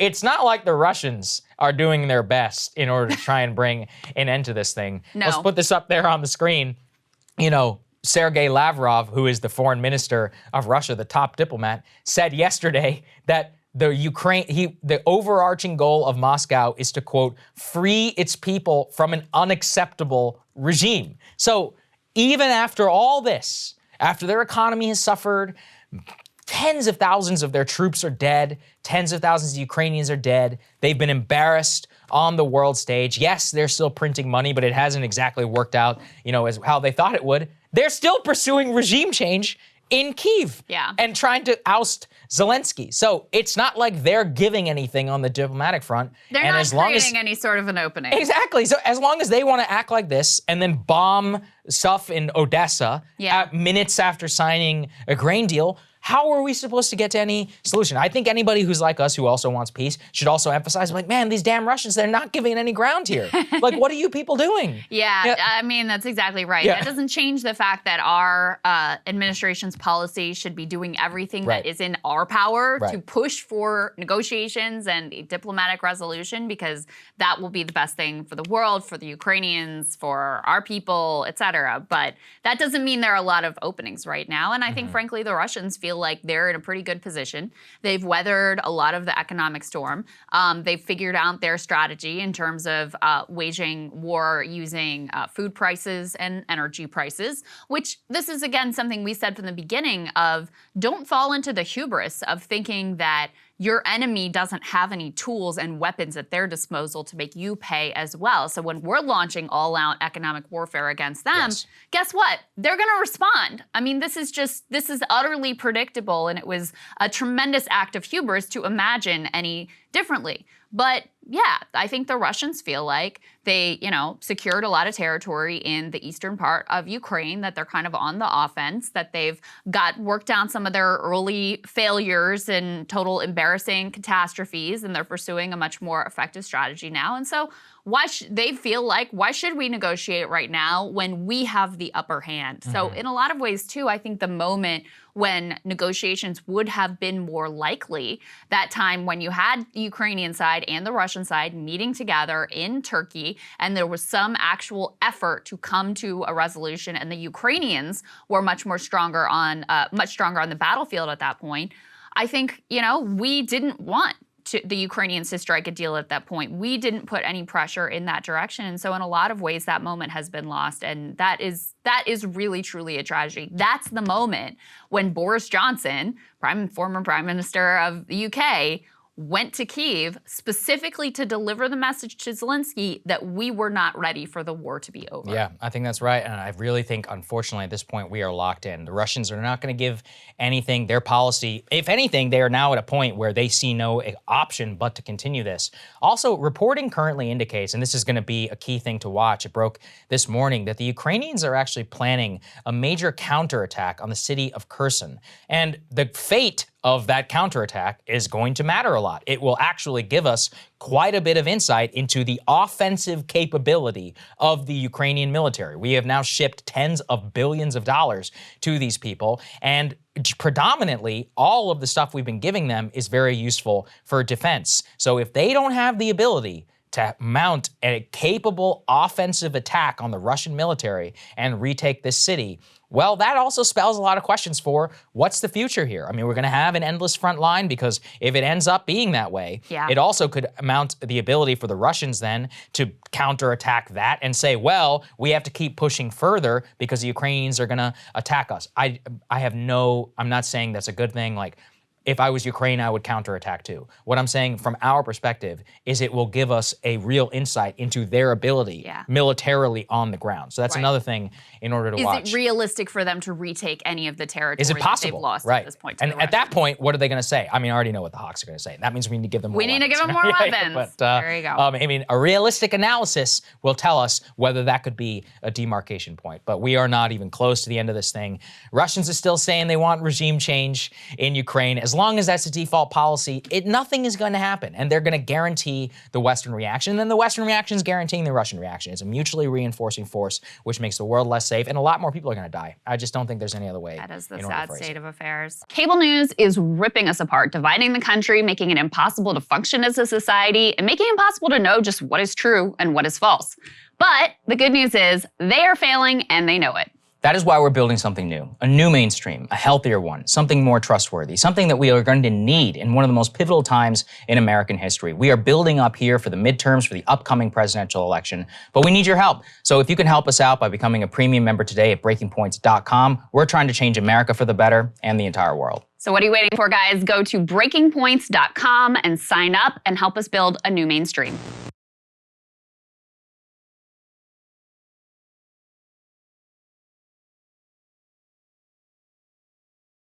it's not like the Russians are doing their best in order to try and bring an end to this thing. No. Let's put this up there on the screen. You know, Sergei Lavrov, who is the foreign minister of Russia, the top diplomat, said yesterday that the overarching goal of Moscow is to, quote, free its people from an unacceptable regime. So even after all this, after their economy has suffered, tens of thousands of their troops are dead, tens of thousands of Ukrainians are dead, they've been embarrassed on the world stage. Yes, they're still printing money, but it hasn't exactly worked out, as how they thought it would. They're still pursuing regime change in Kyiv and trying to oust Zelensky. So it's not like they're giving anything on the diplomatic front. They're not creating any sort of an opening. Exactly. So as long as they want to act like this and then bomb stuff in Odessa minutes after signing a grain deal, how are we supposed to get to any solution? I think anybody who's like us who also wants peace should also emphasize, like, man, these damn Russians, they're not giving any ground here. Like, what are you people doing? Yeah, I mean, that's exactly right. That doesn't change the fact that our administration's policy should be doing everything that is in our power to push for negotiations and a diplomatic resolution, because that will be the best thing for the world, for the Ukrainians, for our people, et cetera. But that doesn't mean there are a lot of openings right now. And I think, frankly, the Russians feel like they're in a pretty good position. They've weathered a lot of the economic storm. They've figured out their strategy in terms of waging war using food prices and energy prices, which this is, again, something we said from the beginning of don't fall into the hubris of thinking that your enemy doesn't have any tools and weapons at their disposal to make you pay as well. So when we're launching all-out economic warfare against them, guess what? They're going to respond. I mean, this is utterly predictable, and it was a tremendous act of hubris to imagine any differently. But yeah, I think the Russians feel like they, secured a lot of territory in the eastern part of Ukraine, that they're kind of on the offense, that they've worked down some of their early failures and total embarrassing catastrophes, and they're pursuing a much more effective strategy now. And so they feel like, why should we negotiate right now when we have the upper hand? So in a lot of ways, too, I think the moment when negotiations would have been more likely, that time when you had the Ukrainian side and the Russian side meeting together in Turkey, and there was some actual effort to come to a resolution, and the Ukrainians were much stronger on the battlefield at that point. I think, we didn't want the Ukrainians to strike a deal at that point. We didn't put any pressure in that direction. And so in a lot of ways, that moment has been lost. And that is really, truly a tragedy. That's the moment when Boris Johnson, former Prime Minister of the UK, went to Kyiv specifically to deliver the message to Zelensky that we were not ready for the war to be over. Yeah, I think that's right. And I really think, unfortunately, at this point, we are locked in. The Russians are not going to give anything. Their policy, if anything, they are now at a point where they see no option but to continue this. Also, reporting currently indicates, and this is going to be a key thing to watch, it broke this morning, that the Ukrainians are actually planning a major counterattack on the city of Kherson. And the fate of that counterattack is going to matter a lot. It will actually give us quite a bit of insight into the offensive capability of the Ukrainian military. We have now shipped tens of billions of dollars to these people, and predominantly all of the stuff we've been giving them is very useful for defense. So if they don't have the ability to mount a capable offensive attack on the Russian military and retake this city, well, that also spells a lot of questions for what's the future here. I mean, we're going to have an endless front line, because if it ends up being that way, it also could mount the ability for the Russians then to counterattack that and say, well, we have to keep pushing further because the Ukrainians are going to attack us. I'm not saying that's a good thing. Like, if I was Ukraine, I would counterattack too. What I'm saying from our perspective is it will give us a real insight into their ability militarily on the ground. So that's another thing in order to watch. Is it realistic for them to retake any of the territory that they've lost at this point? And at that point, what are they going to say? I mean, I already know what the Hawks are going to say. That means we need to give them more weapons. We need to give them more weapons. But, there you go. I mean, a realistic analysis will tell us whether that could be a demarcation point. But we are not even close to the end of this thing. Russians are still saying they want regime change in Ukraine. As As long as that's the default policy, nothing is going to happen. And they're going to guarantee the Western reaction. And then the Western reaction is guaranteeing the Russian reaction. It's a mutually reinforcing force, which makes the world less safe. And a lot more people are going to die. I just don't think there's any other way. That is the sad state of affairs. Cable news is ripping us apart, dividing the country, making it impossible to function as a society, and making it impossible to know just what is true and what is false. But the good news is they are failing and they know it. That is why we're building something new, a new mainstream, a healthier one, something more trustworthy, something that we are going to need in one of the most pivotal times in American history. We are building up here for the midterms, for the upcoming presidential election, but we need your help. So if you can help us out by becoming a premium member today at breakingpoints.com, we're trying to change America for the better and the entire world. So what are you waiting for, guys? Go to breakingpoints.com and sign up and help us build a new mainstream.